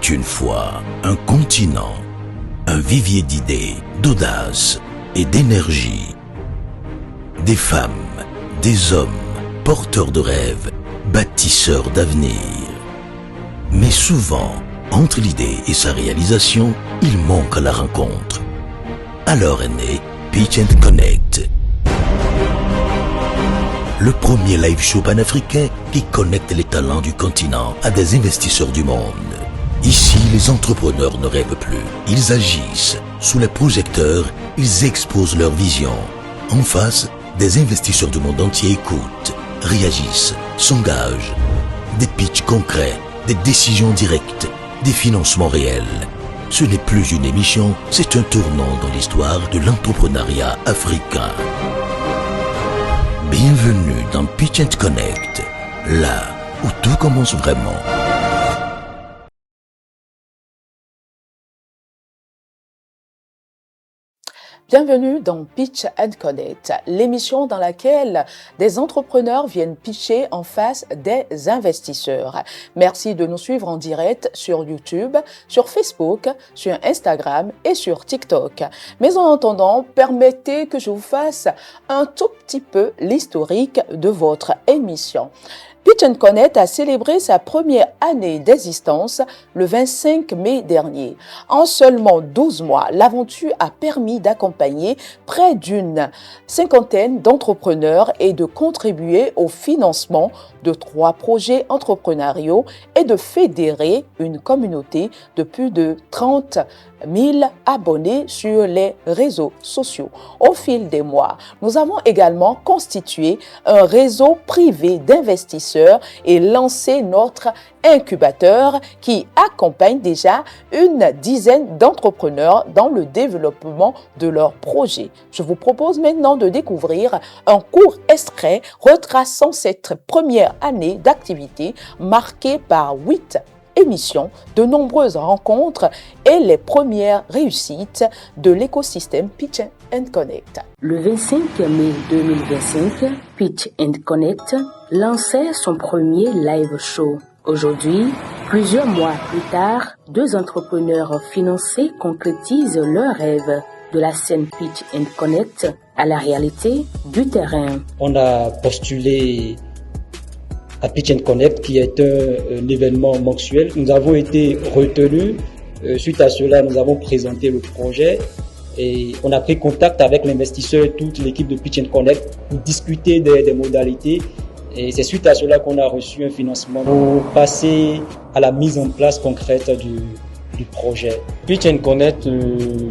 était une fois un continent, un vivier d'idées, d'audace et d'énergie. Des femmes, des hommes, porteurs de rêves, bâtisseurs d'avenir. Mais souvent, entre l'idée et sa réalisation, il manque à la rencontre. Alors est né Pitch & Connect. Le premier live show panafricain qui connecte les talents du continent à des investisseurs du monde. Ici, les entrepreneurs ne rêvent plus. Ils agissent. Sous les projecteurs, ils exposent leur vision. En face, des investisseurs du monde entier écoutent, réagissent, s'engagent. Des pitchs concrets, des décisions directes, des financements réels. Ce n'est plus une émission, c'est un tournant dans l'histoire de l'entrepreneuriat africain. Bienvenue dans Pitch & Connect, là où tout commence vraiment. Bienvenue dans Pitch & Connect, l'émission dans laquelle des entrepreneurs viennent pitcher en face des investisseurs. Merci de nous suivre en direct sur YouTube, sur Facebook, sur Instagram et sur TikTok. Mais en attendant, permettez que je vous fasse un tout petit peu l'historique de votre émission. Pitch & Connect a célébré sa première année d'existence le 25 mai dernier. En seulement 12 mois, l'aventure a permis d'accompagner près d'une cinquantaine d'entrepreneurs et de contribuer au financement de 3 projets entrepreneuriaux et de fédérer une communauté de plus de 30 000 abonnés sur les réseaux sociaux. Au fil des mois, nous avons également constitué un réseau privé d'investisseurs et lancé notre incubateur qui accompagne déjà une dizaine d'entrepreneurs dans le développement de leurs projets. Je vous propose maintenant de découvrir un court extrait retraçant cette première année d'activité marquée par 8 émissions, de nombreuses rencontres et les premières réussites de l'écosystème Pitch & Connect. Le 25 mai 2025, Pitch & Connect lançait son premier live show. Aujourd'hui, plusieurs mois plus tard, 2 entrepreneurs financés concrétisent leur rêve de la scène Pitch & Connect à la réalité du terrain. On a postulé à Pitch & Connect, qui est un événement mensuel. Nous avons été retenus. Suite à cela, nous avons présenté le projet et on a pris contact avec l'investisseur et toute l'équipe de Pitch & Connect pour discuter des modalités. Et c'est suite à cela qu'on a reçu un financement pour passer à la mise en place concrète du projet. Pitch & Connect,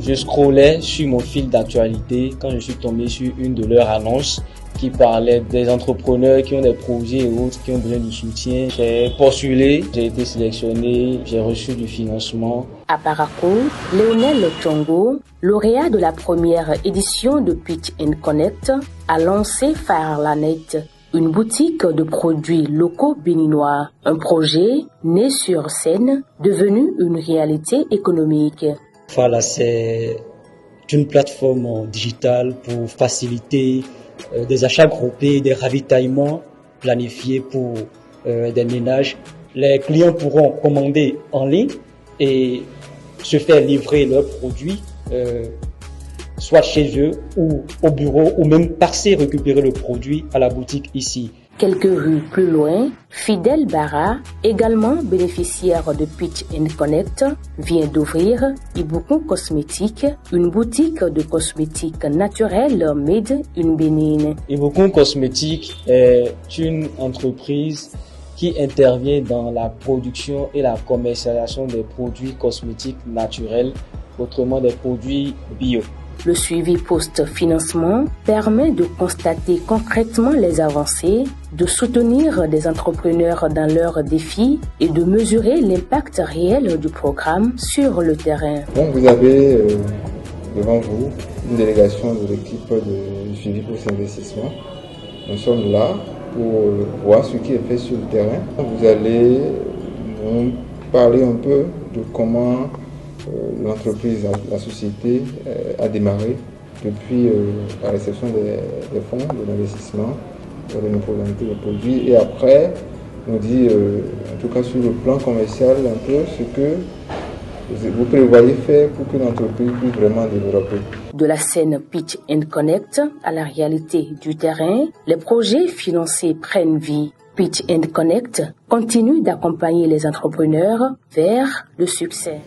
je scrollais sur mon fil d'actualité quand je suis tombé sur une de leurs annonces qui parlait des entrepreneurs qui ont des projets et autres qui ont besoin de soutien. J'ai postulé, j'ai été sélectionné, j'ai reçu du financement. À Parakou, Léonel Tchongo, lauréat de la première édition de Pitch & Connect, a lancé Fireplanet, une boutique de produits locaux béninois. Un projet né sur scène, devenu une réalité économique. Voilà, c'est une plateforme digitale pour faciliter des achats groupés, des ravitaillements planifiés pour des ménages. Les clients pourront commander en ligne et se faire livrer leurs produits, soit chez eux ou au bureau, ou même passer récupérer le produit à la boutique ici. Quelques rues plus loin, Fidel Barra, également bénéficiaire de Pitch & Connect, vient d'ouvrir Ibukun Cosmétiques, une boutique de cosmétiques naturels made in Bénin. Ibukun Cosmétiques est une entreprise qui intervient dans la production et la commercialisation des produits cosmétiques naturels, autrement des produits bio. Le suivi post-financement permet de constater concrètement les avancées, de soutenir des entrepreneurs dans leurs défis et de mesurer l'impact réel du programme sur le terrain. Donc vous avez devant vous une délégation de l'équipe de suivi post-investissement. Nous sommes là pour voir ce qui est fait sur le terrain. Vous allez nous parler un peu de comment l'entreprise, la société a démarré depuis la réception des fonds de l'investissement, de nos modalités de produits. Et après, nous dire, en tout cas sur le plan commercial, un peu ce que vous prévoyez faire pour que l'entreprise puisse vraiment développer. De la scène Pitch and Connect à la réalité du terrain, les projets financés prennent vie. Pitch and Connect continue d'accompagner les entrepreneurs vers le succès.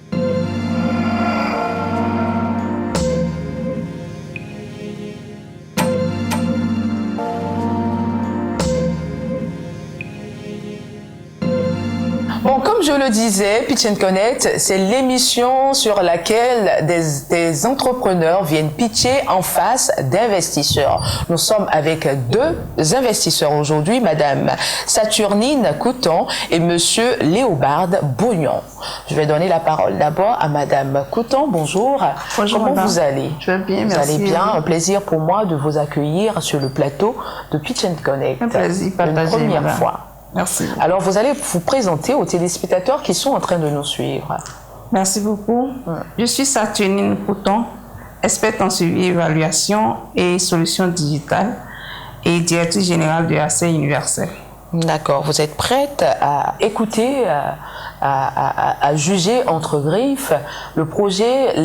Bon, comme je le disais, Pitch and Connect, c'est l'émission sur laquelle des entrepreneurs viennent pitcher en face d'investisseurs. Nous sommes avec deux investisseurs aujourd'hui, Madame Saturnine Couton et Monsieur Léobard Bouillon. Je vais donner la parole d'abord à Madame Couton. Bonjour. Bonjour. Comment madame. vous allez? Je vais bien, vous merci. Vous allez bien. Un plaisir pour moi de vous accueillir sur le plateau de Pitch and Connect. Un plaisir partagé, Une première madame. fois. Merci. Alors, vous allez vous présenter aux téléspectateurs qui sont en train de nous suivre. Merci beaucoup. Je suis Saturnine Couton, experte en suivi, évaluation et solutions digitales et directrice générale de Accès Universel. D'accord. Vous êtes prête à écouter, à juger entre griffes les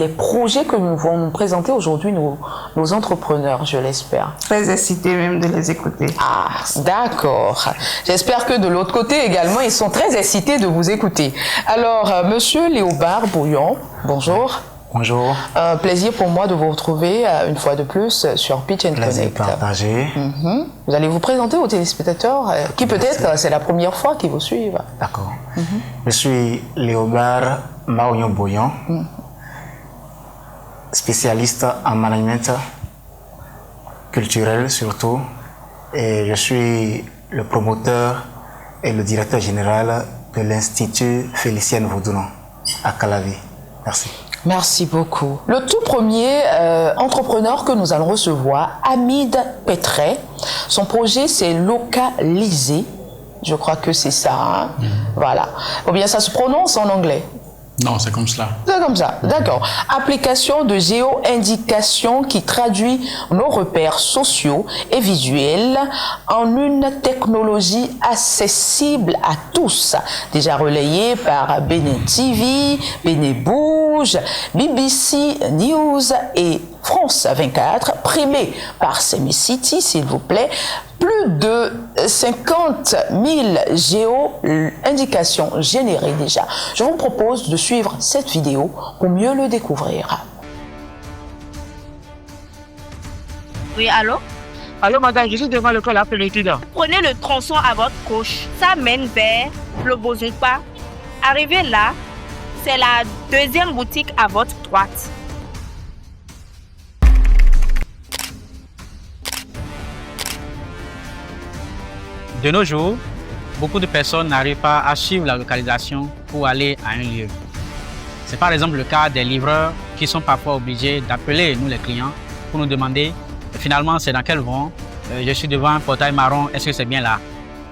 projets que nous vont nous présenter aujourd'hui nos entrepreneurs, je l'espère. Très excitée même de les écouter. Ah, d'accord. J'espère que de l'autre côté également, ils sont très excités de vous écouter. Alors, Monsieur Léobard Bouillon, bonjour. Bonjour. Plaisir pour moi de vous retrouver une fois de plus sur Pitch and Plaisir Connect. partagé. Vous allez vous présenter aux téléspectateurs qui peut-être c'est la première fois qu'ils vous suivent. D'accord. Je suis Léobard Maouillon Bouillon, spécialiste en management culturel surtout, et je suis le promoteur et le directeur général de l'Institut Félicienne Vaudounon à Calavi. Merci. Merci beaucoup. Le tout premier entrepreneur que nous allons recevoir, Hamid Petret. Son projet, c'est Localiser. Je crois que c'est ça. Hein? Voilà. Ou bien ça se prononce en anglais? Non, c'est comme cela. C'est comme ça, d'accord. Application de géo-indication qui traduit nos repères sociaux et visuels en une technologie accessible à tous. Déjà relayée par Bénin TV, Bénin Bouge, BBC News et France 24, primé par Semicity, s'il vous plaît. Plus de 50 000 géo-indications générées déjà. Je vous propose de suivre cette vidéo pour mieux le découvrir. Oui, allô? Allô, madame, je suis devant l'école après l'étude. Prenez le tronçon à votre gauche. Ça mène vers le Bozumpa. Arrivé là, c'est la deuxième boutique à votre droite. De nos jours, beaucoup de personnes n'arrivent pas à suivre la localisation pour aller à un lieu. C'est par exemple le cas des livreurs qui sont parfois obligés d'appeler nous les clients pour nous demander finalement c'est dans quel rond, je suis devant un portail marron, est-ce que c'est bien là?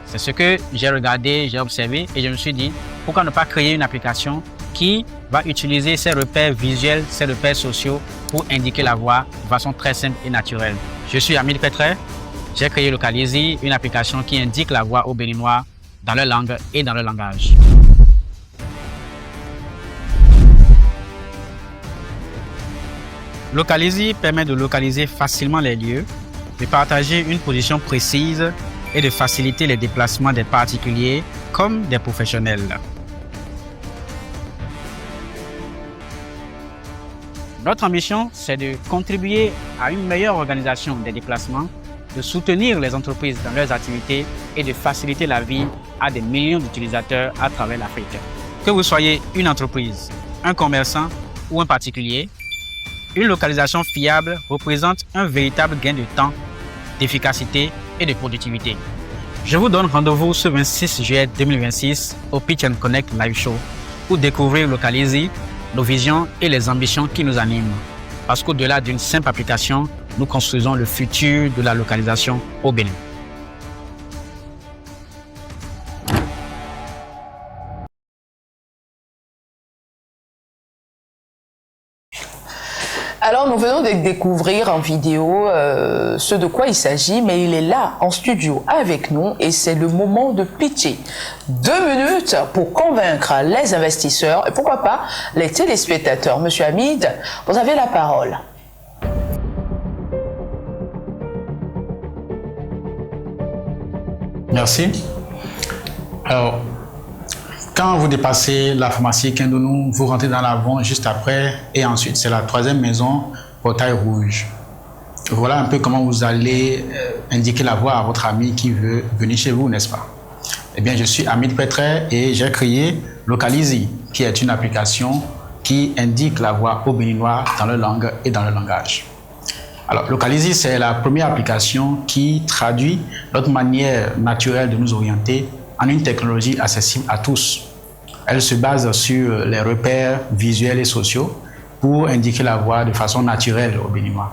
C'est ce que j'ai regardé, j'ai observé et je me suis dit pourquoi ne pas créer une application qui va utiliser ces repères visuels, ces repères sociaux pour indiquer la voie de façon très simple et naturelle. Je suis Hamid Petret. J'ai créé Localiser, une application qui indique la voie aux Béninois dans leur langue et dans leur langage. Localiser permet de localiser facilement les lieux, de partager une position précise et de faciliter les déplacements des particuliers comme des professionnels. Notre ambition, c'est de contribuer à une meilleure organisation des déplacements, de soutenir les entreprises dans leurs activités et de faciliter la vie à des millions d'utilisateurs à travers l'Afrique. Que vous soyez une entreprise, un commerçant ou un particulier, une localisation fiable représente un véritable gain de temps, d'efficacité et de productivité. Je vous donne rendez-vous ce 26 juillet 2026 au Pitch and Connect Live Show pour découvrir Localiser, nos visions et les ambitions qui nous animent. Parce qu'au-delà d'une simple application, nous construisons le futur de la localisation au Bénin. Alors, nous venons de découvrir en vidéo ce de quoi il s'agit, mais il est là, en studio, avec nous, et c'est le moment de pitcher. 2 minutes pour convaincre les investisseurs, et pourquoi pas les téléspectateurs. Monsieur Hamid, vous avez la parole. Merci. Alors, quand vous dépassez la pharmacie Kindonou, vous rentrez dans l'avant juste après, et ensuite c'est la 3e maison, portail rouge. Voilà un peu comment vous allez indiquer la voie à votre ami qui veut venir chez vous, n'est-ce pas? Eh bien, je suis Hamid Petret et j'ai créé Localizy, qui est une application qui indique la voie aux Béninois dans leur langue et dans leur langage. Alors, Localizy, c'est la première application qui traduit notre manière naturelle de nous orienter en une technologie accessible à tous. Elle se base sur les repères visuels et sociaux pour indiquer la voie de façon naturelle aux Béninois.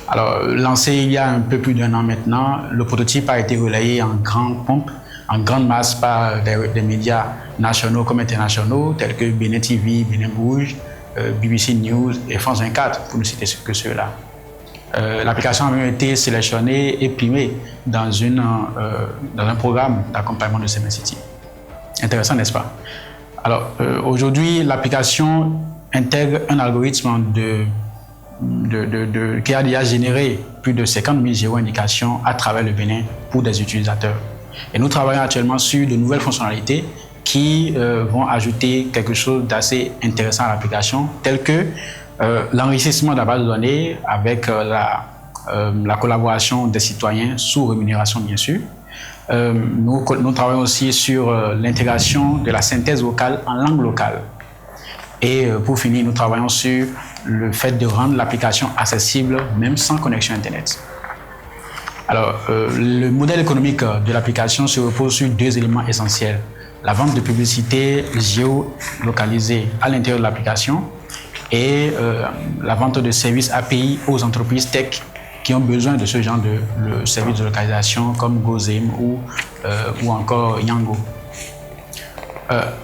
Alors, lancé il y a un peu plus d'1 an maintenant, le prototype a été relayé en grande pompe, en grande masse par des médias nationaux comme internationaux, tels que Bénin TV, Bénin Rouge, BBC News et France 24, pour ne citer que ceux-là. L'application a même été sélectionnée et primée dans un programme d'accompagnement de Seven City. Intéressant, n'est-ce pas? Alors, aujourd'hui, l'application intègre un algorithme qui a déjà généré plus de 50 000 géo-indications à travers le Bénin pour des utilisateurs. Et nous travaillons actuellement sur de nouvelles fonctionnalités qui vont ajouter quelque chose d'assez intéressant à l'application, tel que l'enrichissement de la base de données avec la collaboration des citoyens sous rémunération, bien sûr. Nous travaillons aussi sur l'intégration de la synthèse vocale en langue locale. Et pour finir, nous travaillons sur le fait de rendre l'application accessible même sans connexion Internet. Alors, le modèle économique de l'application se repose sur 2 éléments essentiels. La vente de publicité géolocalisée à l'intérieur de l'application et la vente de services API aux entreprises tech qui ont besoin de ce genre de services de localisation comme Gozem ou encore Yango.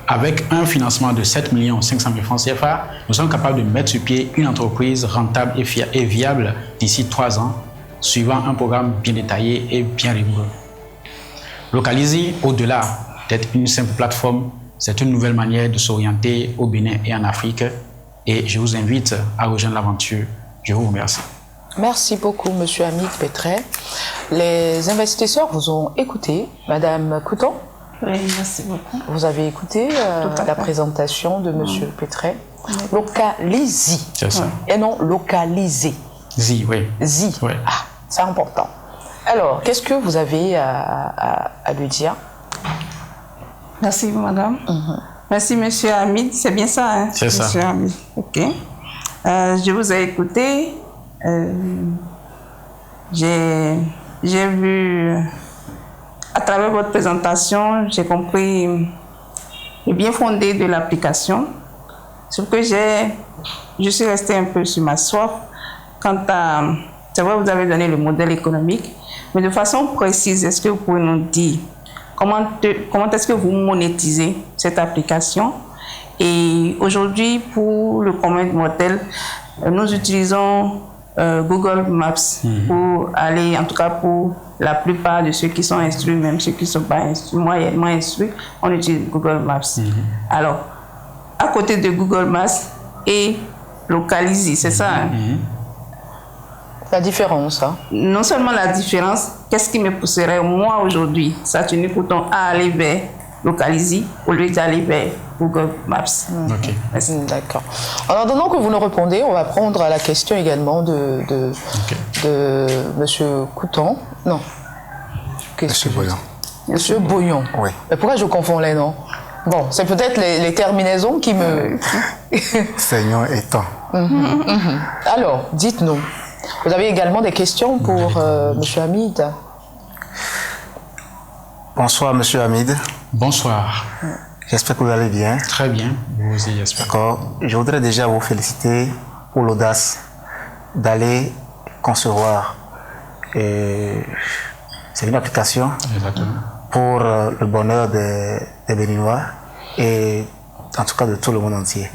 Avec un financement de 7 500 000 francs CFA, nous sommes capables de mettre sur pied une entreprise rentable et viable d'ici 3 ans, suivant un programme bien détaillé et bien rigoureux. Localizy, au-delà d'être une simple plateforme, c'est une nouvelle manière de s'orienter au Bénin et en Afrique. Et je vous invite à rejoindre l'aventure. Je vous remercie. Merci beaucoup, Monsieur Hamid Petret. Les investisseurs vous ont écouté. Madame Couton? Oui, merci beaucoup. Vous avez écouté la présentation de Monsieur Petret. Oui. Localizy. C'est ça. Et non localiser. Zi, oui. Zi. Oui. Ah, c'est important. Alors, qu'est-ce que vous avez à lui dire? Merci, madame. Merci, monsieur Hamid. C'est bien ça, hein? C'est ça. Monsieur Hamid. OK. Je vous ai écouté. J'ai vu, à travers votre présentation, j'ai compris le bien fondé de l'application. Sauf que je suis restée un peu sur ma soif quant à... C'est vrai, vous avez donné le modèle économique, mais de façon précise, est-ce que vous pouvez nous dire comment est-ce que vous monétisez cette application? Et aujourd'hui, pour le commun mortel, nous utilisons Google Maps pour aller, en tout cas pour la plupart de ceux qui sont instruits, même ceux qui ne sont pas instruits, moyennement instruits, on utilise Google Maps. Alors, à côté de Google Maps et Localizy, c'est ça, hein? La différence, hein? Non seulement la différence, qu'est-ce qui me pousserait, moi aujourd'hui, Saturne Couton, à aller vers Localizy au lieu d'aller vers Google Maps. Ok. D'accord. En attendant que vous nous répondez, on va prendre la question également de Monsieur Couton. Non. Monsieur Boyon. Monsieur Boyon. Oui. Mais pourquoi je confonds les noms? Bon, c'est peut-être les terminaisons qui me... Seigneur étant. Alors, dites-nous. Vous avez également des questions pour Monsieur Hamid? Bonsoir, Monsieur Hamid. Bonsoir. J'espère que vous allez bien. Très bien. Vous aussi, j'espère. D'accord. Je voudrais déjà vous féliciter pour l'audace d'aller concevoir. C'est une application. Exactement. Pour le bonheur des Béninois et en tout cas de tout le monde entier.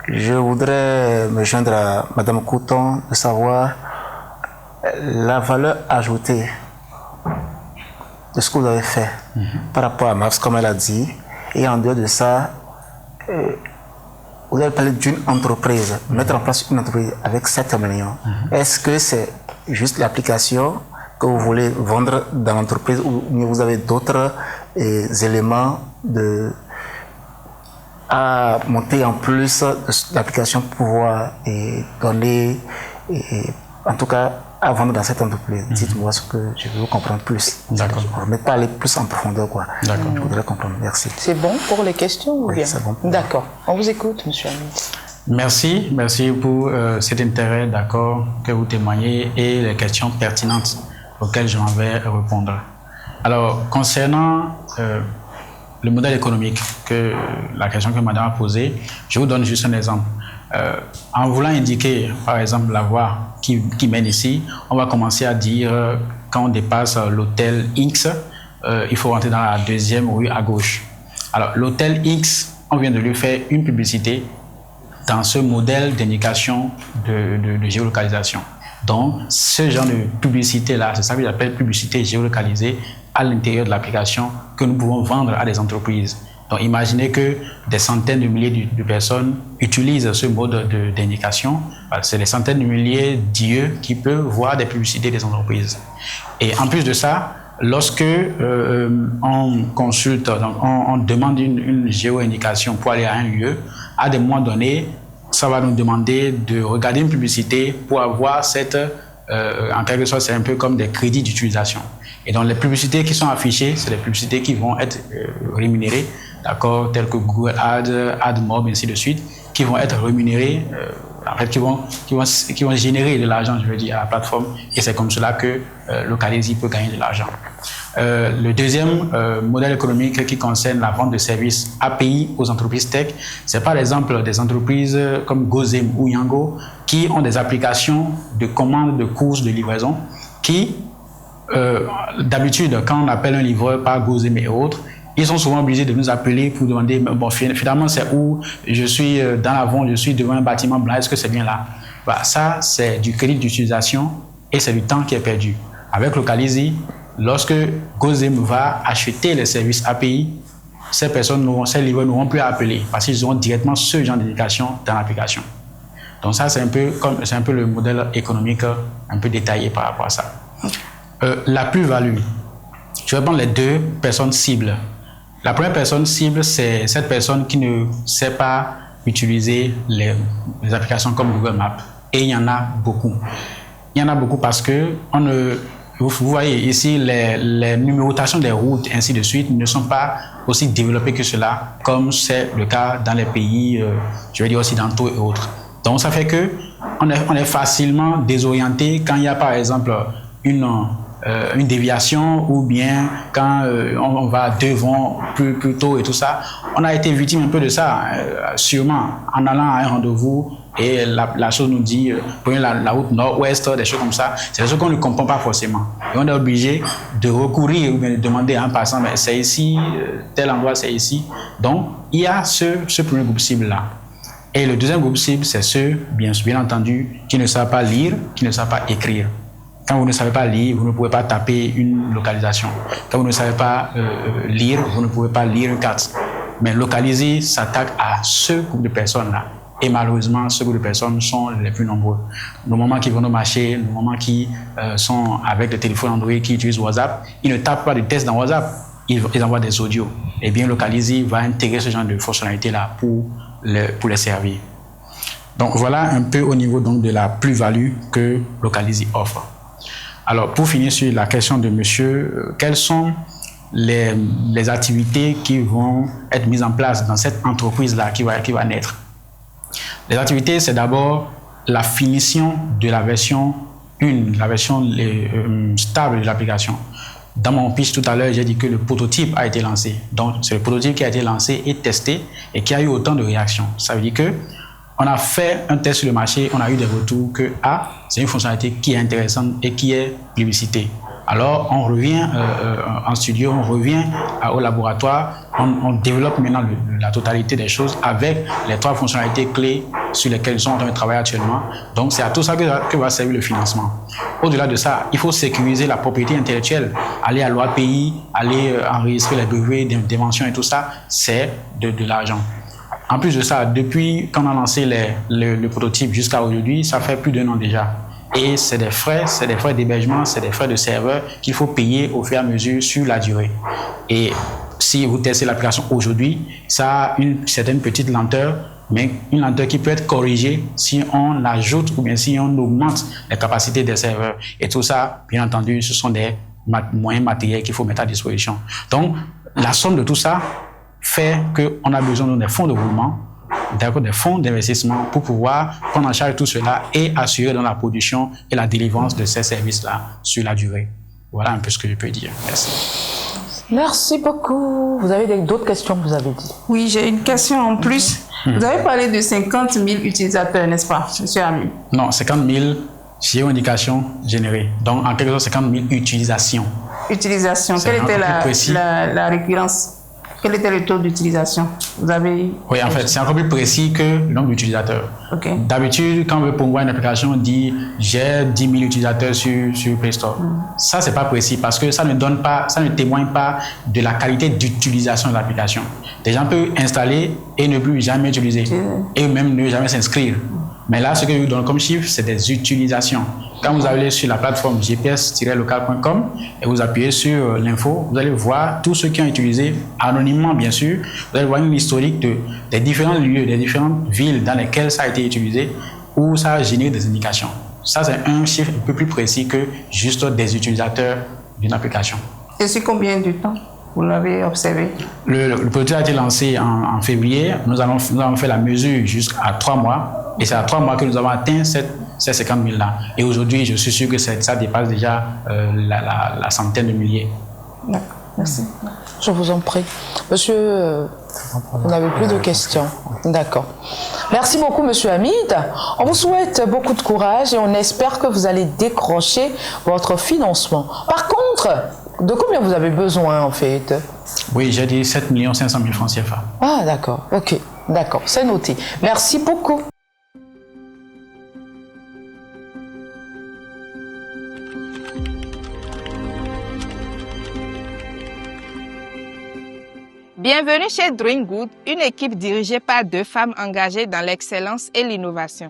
Je voudrais me joindre à Madame Couton de savoir la valeur ajoutée de ce que vous avez fait par rapport à MAPS, comme elle a dit, et en dehors de ça, vous avez parlé d'une entreprise, mettre en place une entreprise avec 7 millions. Est-ce que c'est juste l'application que vous voulez vendre dans l'entreprise ou vous avez d'autres éléments à monter en plus de l'application pour pouvoir donner, en tout cas, à vendre dans cette entreprise? Dites-moi ce que je veux comprendre plus. D'accord. Mais pas aller plus en profondeur, quoi. D'accord. Je voudrais comprendre. Merci. C'est bon pour les questions ou bien? C'est bon. D'accord. On vous écoute, monsieur Hamid. Merci pour cet intérêt, d'accord, que vous témoignez et les questions pertinentes auxquelles je m'en vais répondre. Alors, concernant le modèle économique, la question que madame a posée, je vous donne juste un exemple. En voulant indiquer, par exemple, la voie qui mène ici, on va commencer à dire, quand on dépasse l'hôtel X, il faut rentrer dans la deuxième rue à gauche. Alors, l'hôtel X, on vient de lui faire une publicité dans ce modèle d'indication de géolocalisation. Donc, ce genre de publicité-là, c'est ça que j'appelle publicité géolocalisée à l'intérieur de l'application que nous pouvons vendre à des entreprises. Donc, imaginez que des centaines de milliers de personnes utilisent ce mode d'indication. C'est des centaines de milliers d'yeux qui peuvent voir des publicités des entreprises. Et en plus de ça, lorsque on consulte, donc on demande une géo-indication pour aller à un lieu, à des moments donnés, ça va nous demander de regarder une publicité pour avoir cette, en quelque sorte, c'est un peu comme des crédits d'utilisation. Et donc les publicités qui sont affichées, c'est des publicités qui vont être rémunérées, d'accord, telles que Google Ads, AdMob, ainsi de suite, qui vont être rémunérées, en fait, qui vont générer de l'argent, je veux dire, à la plateforme. Et c'est comme cela que Localizy peut gagner de l'argent. Le deuxième modèle économique qui concerne la vente de services API aux entreprises tech, c'est par exemple des entreprises comme Gozem ou Yango qui ont des applications de commande de courses de livraison qui, d'habitude, quand on appelle un livreur par Gozem et autres, ils sont souvent obligés de nous appeler pour demander, bon, finalement, c'est où je suis dans la vente, je suis devant un bâtiment blanc, est-ce que c'est bien là? Voilà, ça, c'est du crédit d'utilisation et c'est du temps qui est perdu. Avec Localizy, lorsque Gozem va acheter les services API, ces livreurs n'auront plus à appeler parce qu'ils auront directement ce genre d'indication dans l'application. Donc ça, c'est un peu le modèle économique un peu détaillé par rapport à ça. La plus-value, je vais prendre les deux personnes cibles. La première personne cible, c'est cette personne qui ne sait pas utiliser les applications comme Google Maps. Et il y en a beaucoup. Il y en a beaucoup parce que vous voyez ici, les numérotations des routes, ainsi de suite, ne sont pas aussi développées que cela, comme c'est le cas dans les pays, je vais dire, occidentaux et autres. Donc, ça fait que on est facilement désorienté quand il y a, par exemple, une déviation ou bien quand on va devant plus tôt et tout ça. On a été victime un peu de ça, sûrement, en allant à un rendez-vous et la chose nous dit, prenez la route nord-ouest, des choses comme ça. C'est des choses qu'on ne comprend pas forcément. Et on est obligé de recourir ou bien de demander à un passant, mais c'est ici, tel endroit c'est ici. Donc, il y a ce premier groupe cible-là. Et le deuxième groupe cible, c'est ceux, bien entendu, qui ne savent pas lire, qui ne savent pas écrire. Quand vous ne savez pas lire, vous ne pouvez pas taper une localisation. Quand vous ne savez pas lire, vous ne pouvez pas lire une carte. Mais Localizy s'attaque à ce groupe de personnes-là. Et malheureusement, ce groupe de personnes sont les plus nombreux. Nos mamans qui vont au marché, nos mamans qui sont avec des téléphones Android, qui utilisent WhatsApp, ils ne tapent pas de texte dans WhatsApp, ils envoient des audios. Et bien, Localizy va intégrer ce genre de fonctionnalités-là pour les servir. Donc voilà un peu au niveau donc, de la plus-value que Localizy offre. Alors, pour finir sur la question de monsieur, quelles sont les activités qui vont être mises en place dans cette entreprise-là qui va naître? Les activités, c'est d'abord la finition de la version 1, la version stable de l'application. Dans mon pitch tout à l'heure, j'ai dit que le prototype a été lancé. Donc, c'est le prototype qui a été lancé et testé et qui a eu autant de réactions. Ça veut dire que on a fait un test sur le marché, on a eu des retours que c'est une fonctionnalité qui est intéressante et qui est plébiscitée. Alors, on revient en studio, on revient au laboratoire on développe maintenant la totalité des choses avec les 3 fonctionnalités clés sur lesquelles ils sont en train de travailler actuellement. Donc, c'est à tout ça que va servir le financement. Au-delà de ça, il faut sécuriser la propriété intellectuelle. Aller à l'OAPI, aller enregistrer les brevets d'invention et tout ça, c'est de l'argent. En plus de ça, depuis qu'on a lancé le prototype jusqu'à aujourd'hui, ça fait plus d'1 an déjà. Et c'est des frais d'hébergement, c'est des frais de serveur qu'il faut payer au fur et à mesure sur la durée. Et si vous testez l'application aujourd'hui, ça a une certaine petite lenteur, mais une lenteur qui peut être corrigée si on ajoute ou bien si on augmente les capacités des serveurs. Et tout ça, bien entendu, ce sont des moyens matériels qu'il faut mettre à disposition. Donc, la somme de tout ça fait qu'on a besoin des fonds de roulement, des fonds d'investissement pour pouvoir prendre en charge tout cela et assurer dans la production et la délivrance de ces services-là sur la durée. Voilà un peu ce que je peux dire. Merci. Merci beaucoup. Vous avez d'autres questions que vous avez dit? Oui, j'ai une question en plus. Vous avez parlé de 50 000 utilisateurs, n'est-ce pas, monsieur Ami? Non, 50 000 géo-indications générées. Donc, en quelque sorte, 50 000 utilisations. Utilisation. Quelle était la récurrence? Quel était le taux d'utilisation? Vous avez... Oui, en fait, c'est encore plus précis que le nombre d'utilisateurs. Okay. D'habitude, quand on veut promouvoir une application, on dit j'ai 10 000 utilisateurs sur Play Store. Ça, c'est pas précis parce que ça ne témoigne pas de la qualité d'utilisation de l'application. Des gens peuvent installer et ne plus jamais utiliser et même ne jamais s'inscrire. Mais là, ce que je vous donne comme chiffre, c'est des utilisations. Quand vous allez sur la plateforme gps-local.com et vous appuyez sur l'info, vous allez voir tous ceux qui ont utilisé anonymement, bien sûr. Vous allez voir une historique des différents lieux, des différentes villes dans lesquelles ça a été utilisé, où ça a généré des indications. Ça, c'est un chiffre un peu plus précis que juste des utilisateurs d'une application. Et sur combien de temps vous l'avez observé? Le projet a été lancé en février. Nous avons fait la mesure jusqu'à 3 mois. Et c'est à 3 mois que nous avons atteint ces 50 000 là. Et aujourd'hui, je suis sûr que ça dépasse déjà la centaine de milliers. D'accord, merci. Je vous en prie. Monsieur, vous n'avez plus de questions. D'accord. Merci beaucoup, monsieur Hamid. On vous souhaite beaucoup de courage et on espère que vous allez décrocher votre financement. Par contre, de combien vous avez besoin, en fait? Oui, j'ai dit 7 500 000 francs CFA. Ah, d'accord. OK. D'accord. C'est noté. Merci beaucoup. Bienvenue chez Doing Good, une équipe dirigée par 2 femmes engagées dans l'excellence et l'innovation.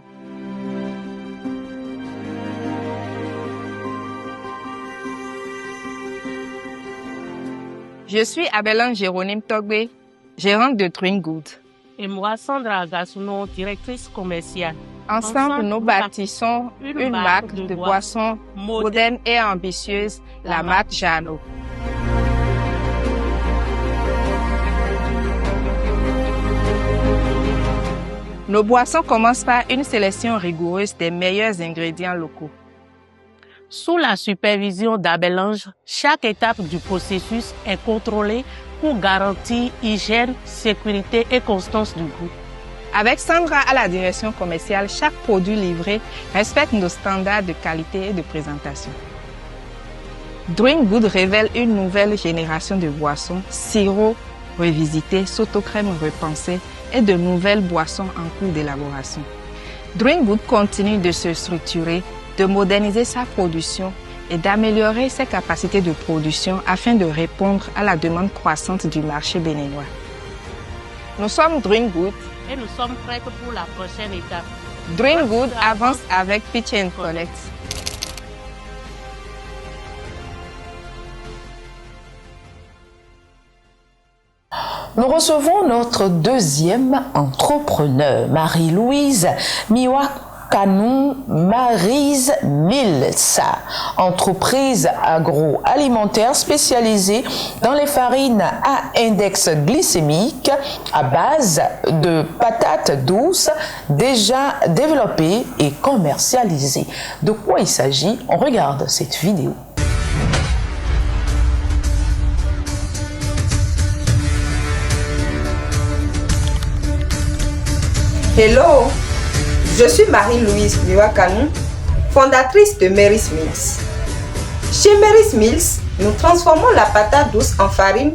Je suis Abelin Jérôme Togbe, gérante de Doing Good. Et moi, Sandra Gassono, directrice commerciale. Ensemble, nous bâtissons une marque de boissons moderne et ambitieuse, la marque Jano. Nos boissons commencent par une sélection rigoureuse des meilleurs ingrédients locaux. Sous la supervision d'Abelange, chaque étape du processus est contrôlée pour garantir hygiène, sécurité et constance du goût. Avec Sandra à la direction commerciale, chaque produit livré respecte nos standards de qualité et de présentation. Doing Good révèle une nouvelle génération de boissons, sirops revisités, sauto-crème repensée et de nouvelles boissons en cours d'élaboration. Doing Good continue de se structurer, de moderniser sa production et d'améliorer ses capacités de production afin de répondre à la demande croissante du marché béninois. Nous sommes Doing Good et nous sommes prêts pour la prochaine étape. Doing Good avance avec Pitch & Connect. Nous recevons notre deuxième entrepreneur, Marie-Louise Miwakanou Maryse Mills, entreprise agroalimentaire spécialisée dans les farines à index glycémique à base de patates douces déjà développées et commercialisées. De quoi il s'agit? On regarde cette vidéo. Hello, je suis Marie-Louise Miwakanou, fondatrice de Maryse Mills. Chez Maryse Mills, nous transformons la patate douce en farine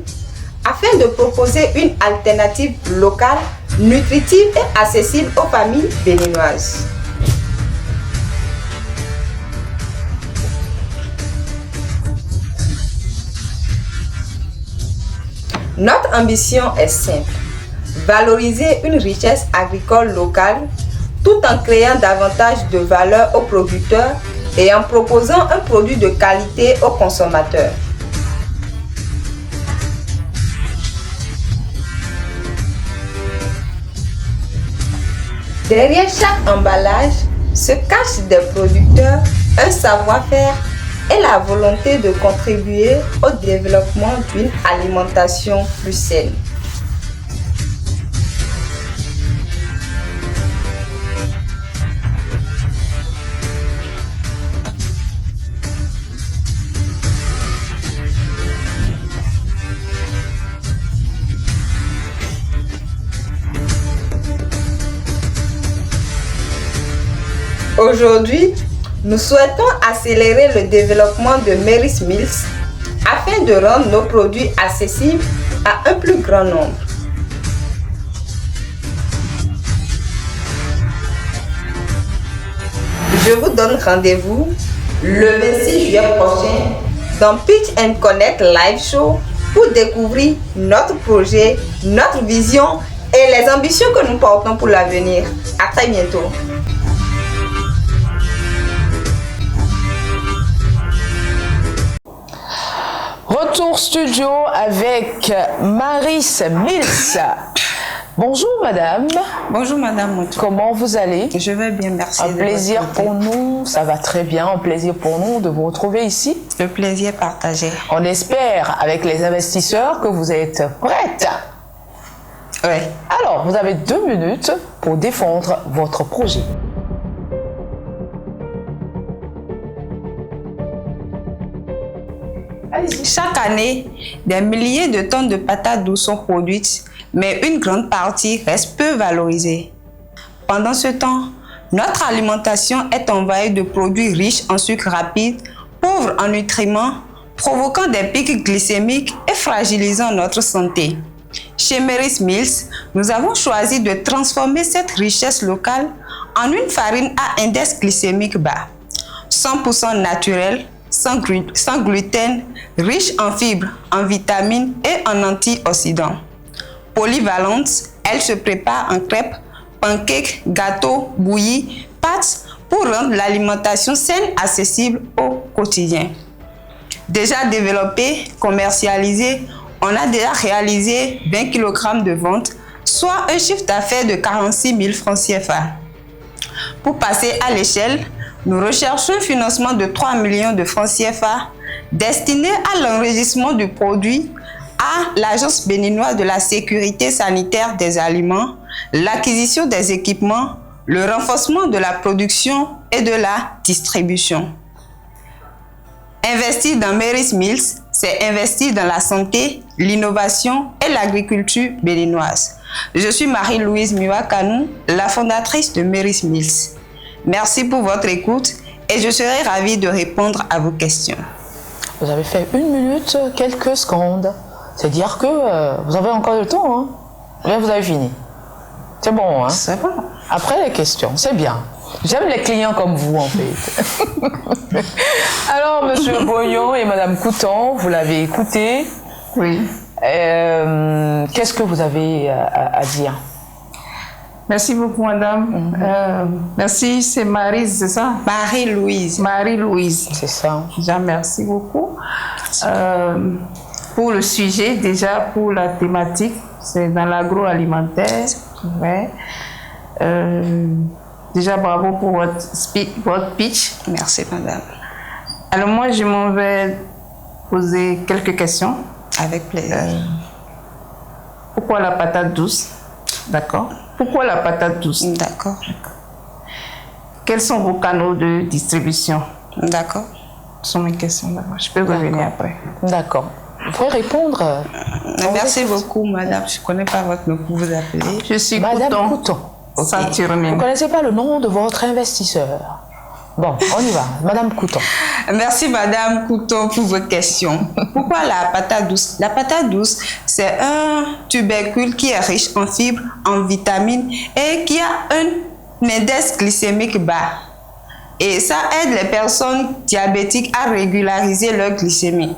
afin de proposer une alternative locale, nutritive et accessible aux familles béninoises. Notre ambition est simple, valoriser une richesse agricole locale tout en créant davantage de valeur aux producteurs et en proposant un produit de qualité aux consommateurs. Derrière chaque emballage se cachent des producteurs, un savoir-faire et la volonté de contribuer au développement d'une alimentation plus saine. Aujourd'hui, nous souhaitons accélérer le développement de Mary's Mills afin de rendre nos produits accessibles à un plus grand nombre. Je vous donne rendez-vous le 26 juillet prochain dans Pitch & Connect Live Show pour découvrir notre projet, notre vision et les ambitions que nous portons pour l'avenir. À très bientôt. Retour studio avec Mary's Mills. Bonjour madame. Bonjour madame. Comment vous allez? Je vais bien, merci. Un plaisir pour nous, ça va très bien, un plaisir pour nous de vous retrouver ici. Le plaisir partagé. On espère avec les investisseurs que vous êtes prête. Oui. Alors, vous avez 2 minutes pour défendre votre projet. Chaque année, des milliers de tonnes de patates douces sont produites, mais une grande partie reste peu valorisée. Pendant ce temps, notre alimentation est envahie de produits riches en sucre rapide, pauvres en nutriments, provoquant des pics glycémiques et fragilisant notre santé. Chez Mary's Mills, nous avons choisi de transformer cette richesse locale en une farine à index glycémique bas, 100% naturelle, sans gluten, riche en fibres, en vitamines et en antioxydants. Polyvalente, elle se prépare en crêpes, pancakes, gâteaux, bouillies, pâtes pour rendre l'alimentation saine accessible au quotidien. Déjà développée, commercialisée, on a déjà réalisé 20 kg de vente, soit un chiffre d'affaires de 46 000 francs CFA. Pour passer à l'échelle, nous recherchons un financement de 3 millions de francs CFA destiné à l'enregistrement du produit, à l'Agence béninoise de la sécurité sanitaire des aliments, l'acquisition des équipements, le renforcement de la production et de la distribution. Investir dans Mary's Mills, c'est investir dans la santé, l'innovation et l'agriculture béninoise. Je suis Marie-Louise Miwa-Kanou, la fondatrice de Mary's Mills. Merci pour votre écoute et je serai ravie de répondre à vos questions. Vous avez fait 1 minute, quelques secondes. C'est-à-dire que vous avez encore le temps, hein? Là, vous avez fini. C'est bon, hein? C'est bon. Après les questions, c'est bien. J'aime les clients comme vous, en fait. Alors, monsieur Boyon et madame Couton, vous l'avez écouté. Oui. Qu'est-ce que vous avez à dire? Merci beaucoup, madame. Merci, c'est Marie, c'est ça? Marie-Louise. Marie-Louise. C'est ça. Déjà, merci beaucoup. Pour le sujet, déjà pour la thématique, c'est dans l'agroalimentaire. Ouais. Déjà, bravo pour votre pitch. Merci, madame. Alors, moi, je m'en vais poser quelques questions. Avec plaisir. Pourquoi la patate douce? D'accord. Pourquoi la patate douce? D'accord. Quels sont vos canaux de distribution? D'accord. Ce sont mes questions d'abord. Je peux revenir après. D'accord. Vous pouvez répondre. Merci beaucoup, madame. Je ne connais pas votre nom pour vous appeler. Je suis Madame Couton. Ça termine. Vous ne connaissez pas le nom de votre investisseur? Bon, on y va. Madame Couton. Merci Madame Couton pour vos questions. Pourquoi la patate douce? La patate douce, c'est un tubercule qui est riche en fibres, en vitamines et qui a un index glycémique bas. Et ça aide les personnes diabétiques à régulariser leur glycémie.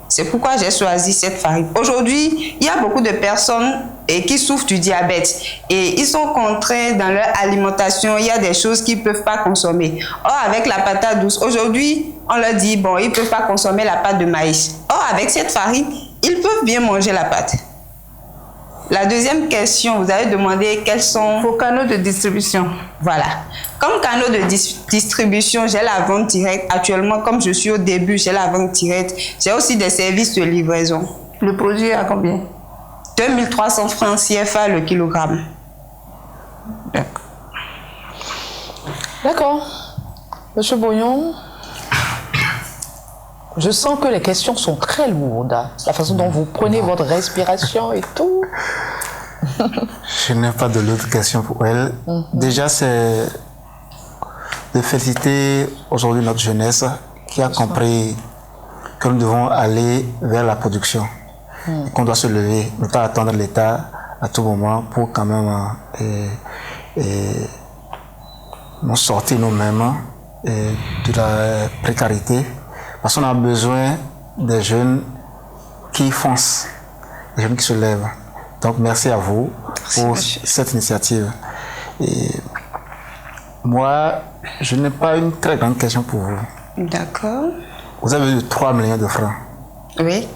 C'est pourquoi j'ai choisi cette farine. Aujourd'hui, il y a beaucoup de personnes qui souffrent du diabète et ils sont contraints dans leur alimentation. Il y a des choses qu'ils ne peuvent pas consommer. Or, avec la patate douce, aujourd'hui, on leur dit, bon, ils ne peuvent pas consommer la pâte de maïs. Or, avec cette farine, ils peuvent bien manger la pâte. La deuxième question, vous avez demandé quels sont vos canaux de distribution. Voilà. Comme canaux de distribution, j'ai la vente directe. Actuellement, comme je suis au début, j'ai la vente directe. J'ai aussi des services de livraison. Le produit est à combien? 2300 francs CFA le kilogramme. D'accord. D'accord. Monsieur Boyon, je sens que les questions sont très lourdes. La façon dont vous prenez votre respiration et tout. Je n'ai pas de l'autre question pour elle. Déjà, c'est de féliciter aujourd'hui notre jeunesse qui a compris que nous devons aller vers la production. Qu'on doit se lever, ne pas attendre l'État à tout moment pour quand même nous sortir nous-mêmes de la précarité. Parce qu'on a besoin des jeunes qui foncent, des jeunes qui se lèvent. Donc merci à vous pour cette initiative. Et moi, je n'ai pas une très grande question pour vous. D'accord. Vous avez eu 3 millions de francs. Oui.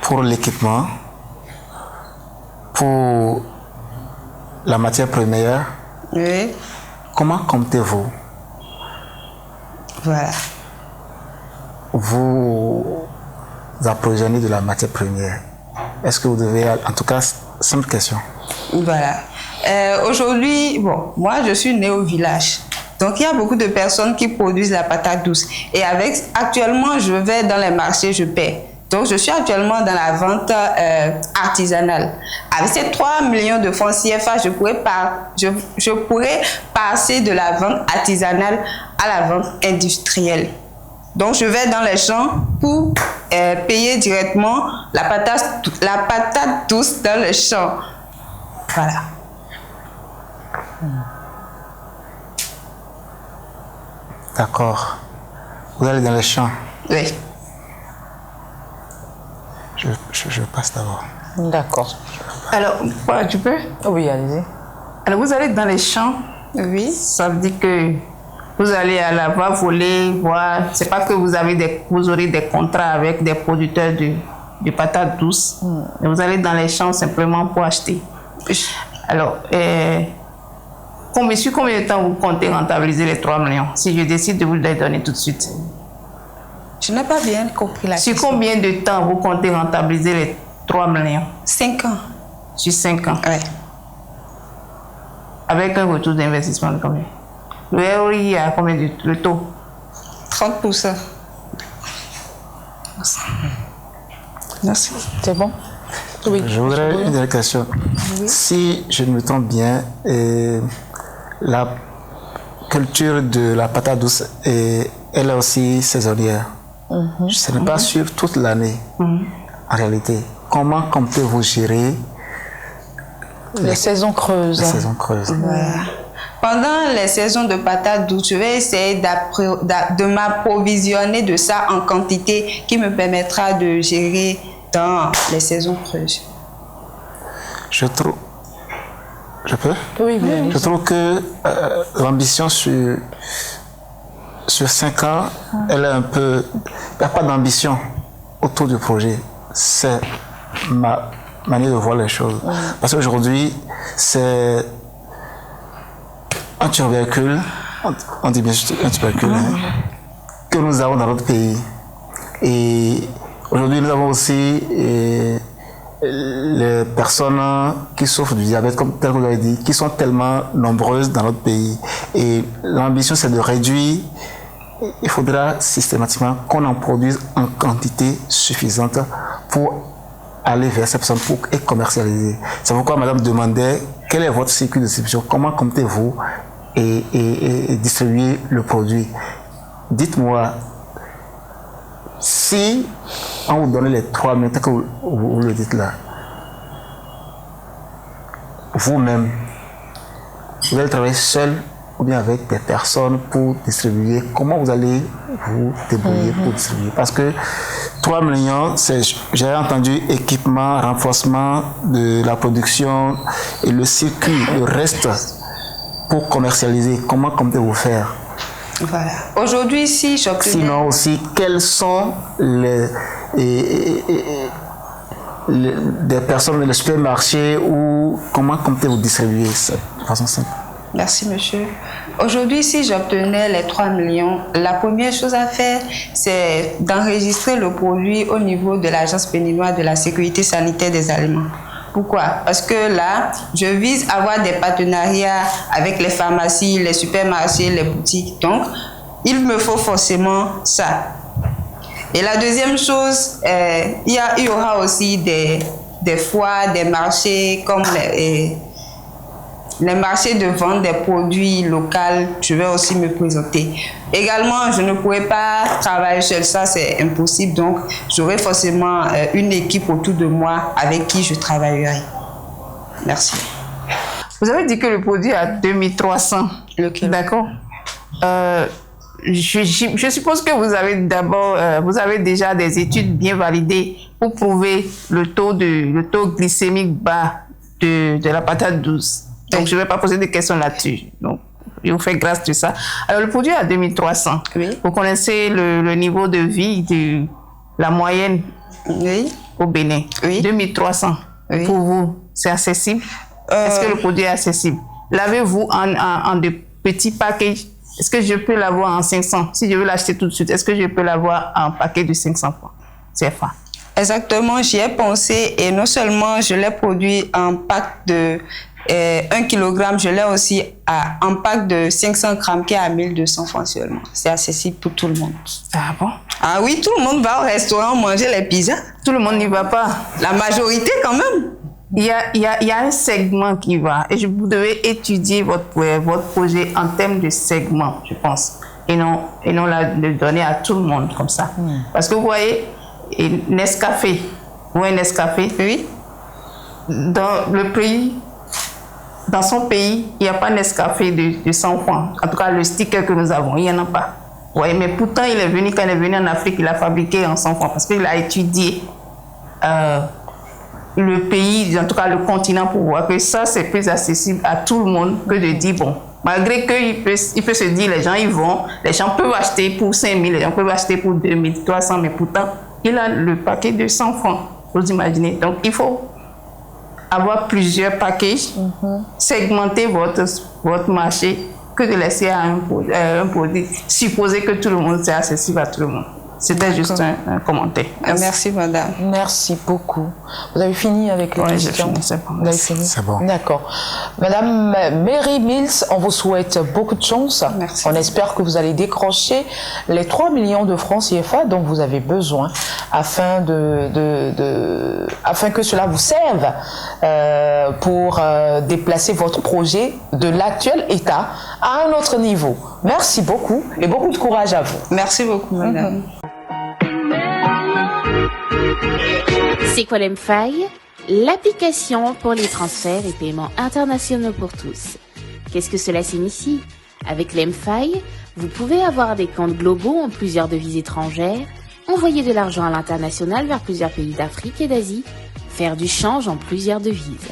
Pour l'équipement, pour la matière première. Oui. Comment comptez-vous? Voilà. Vous approvisionner de la matière première. Est-ce que vous devez, en tout cas, simple question. Voilà. Aujourd'hui, bon, moi je suis née au village. Donc il y a beaucoup de personnes qui produisent la patate douce. Et actuellement, je vais dans les marchés, je paie. Donc je suis actuellement dans la vente artisanale. Avec ces 3 millions de francs CFA, je pourrais passer de la vente artisanale à la vente industrielle. Donc, je vais dans les champs pour payer directement la patate douce dans le champ. Voilà. D'accord. Vous allez dans les champs? Oui. Je passe d'abord. D'accord. Alors, tu peux? Oui, allez-y. Alors, vous allez dans les champs? Oui. Ça veut dire que vous allez à la voir voler, voir. C'est pas que vous aurez des contrats avec des producteurs de patates douces. Mais vous allez dans les champs simplement pour acheter. Alors, sur combien de temps vous comptez rentabiliser les 3 millions? Si je décide de vous les donner tout de suite. Je n'ai pas bien compris la question. Sur combien de temps vous comptez rentabiliser les 3 millions? 5 ans. Sur 5 ans? Oui. Avec un retour d'investissement de combien? Le ROI à combien le taux? 30%. Merci. C'est bon? Oui. Je voudrais une dernière question. Oui. Si je me trompe bien, la culture de la patate douce, elle est aussi saisonnière. Ce n'est pas sur toute l'année, en réalité. Comment comptez-vous gérer les saisons creuses? Les saisons creuses. Voilà. Pendant les saisons de patates douces, je vais essayer de m'approvisionner de ça en quantité qui me permettra de gérer dans les saisons creuses. Je peux? Oui, bien. Je trouve que l'ambition sur 5 ans, elle est un peu... Il n'y a pas d'ambition autour du projet. C'est ma manière de voir les choses. Parce qu'aujourd'hui, c'est un tubercule, on dit bien un tubercule, que nous avons dans notre pays. Et aujourd'hui, nous avons aussi les personnes qui souffrent du diabète, comme tel que vous l'avez dit, qui sont tellement nombreuses dans notre pays. Et l'ambition, c'est de réduire. Il faudra systématiquement qu'on en produise en quantité suffisante pour aller vers ces personnes pour être commercialisées. C'est pourquoi madame demandait quel est votre circuit de distribution, comment comptez-vous et distribuer le produit. Dites-moi, si on vous donne les 3 millions, que vous le dites là, vous-même, vous allez travailler seul ou bien avec des personnes pour distribuer, comment vous allez vous débrouiller pour distribuer? Parce que 3 millions, j'ai entendu équipement, renforcement de la production et le circuit, le reste pour commercialiser. Comment comptez-vous faire? Voilà. Aujourd'hui, si j'obtenais... Sinon aussi, quels sont des personnes, les supermarchés ou comment comptez-vous distribuer ça de façon simple? Merci, monsieur. Aujourd'hui, si j'obtenais les 3 millions, la première chose à faire, c'est d'enregistrer le produit au niveau de l'Agence béninoise de la sécurité sanitaire des aliments. Pourquoi? Parce que là, je vise à avoir des partenariats avec les pharmacies, les supermarchés, les boutiques. Donc, il me faut forcément ça. Et la deuxième chose, il y aura aussi des foires, des marchés comme les marchés de vente des produits locaux. Je vais aussi me présenter. Également, je ne pourrais pas travailler seul, ça c'est impossible. Donc, j'aurai forcément une équipe autour de moi avec qui je travaillerai. Merci. Vous avez dit que le produit est à 2300. D'accord. Je suppose que vous avez déjà des études bien validées pour prouver le taux glycémique bas de la patate douce. Donc, je ne vais pas poser de questions là-dessus. Donc, je vous fais grâce de ça. Alors, le produit est à 2300. Oui. Vous connaissez le niveau de vie de la moyenne au Bénin. Oui. 2300. Oui. Pour vous, c'est accessible? Est-ce que le produit est accessible? L'avez-vous en de petits packages? Est-ce que je peux l'avoir en 500? Si je veux l'acheter tout de suite, est-ce que je peux l'avoir en paquet de 500 francs CFA? Exactement, j'y ai pensé et non seulement je l'ai produit en pack de 1 kg, je l'ai aussi en pack de 500 grammes qui est à 1200 francs seulement. C'est accessible pour tout le monde. Ah bon? Ah oui, tout le monde va au restaurant manger les pizzas. Tout le monde n'y va pas. La majorité quand même. Il y a un segment qui va et vous devez étudier votre projet en termes de segment, je pense, et non le donner à tout le monde comme ça. Parce que vous voyez, Nescafé, oui, dans son pays, il n'y a pas Nescafé de 100 francs. En tout cas, le sticker que nous avons, il n'y en a pas. Ouais, mais pourtant, quand il est venu en Afrique, il a fabriqué en 100 francs parce qu'il a étudié le pays, en tout cas le continent, pour voir que ça, c'est plus accessible à tout le monde que de dire, bon, malgré qu'il peut se dire, les gens peuvent acheter pour 5 000, les gens peuvent acheter pour 2 300, mais pourtant, il a le paquet de 100 francs, vous imaginez. Donc, il faut avoir plusieurs packages, segmenter votre marché, que de laisser à un produit, supposer que tout le monde, c'est accessible à tout le monde. C'était juste un commentaire. Merci, madame. Merci beaucoup. Vous avez fini avec les questions? Oui, c'est bon. Vous avez fini? C'est bon. D'accord. Madame Mary Mills, on vous souhaite beaucoup de chance. Merci. On espère que vous allez décrocher les 3 millions de francs CFA dont vous avez besoin afin que cela vous serve pour déplacer votre projet de l'actuel état à un autre niveau. Merci beaucoup et beaucoup de courage à vous. Merci beaucoup, madame. C'est quoi l'M-File? L'application pour les transferts et paiements internationaux pour tous. Qu'est-ce que cela signifie? Avec l'M-File, vous pouvez avoir des comptes globaux en plusieurs devises étrangères, envoyer de l'argent à l'international vers plusieurs pays d'Afrique et d'Asie, faire du change en plusieurs devises.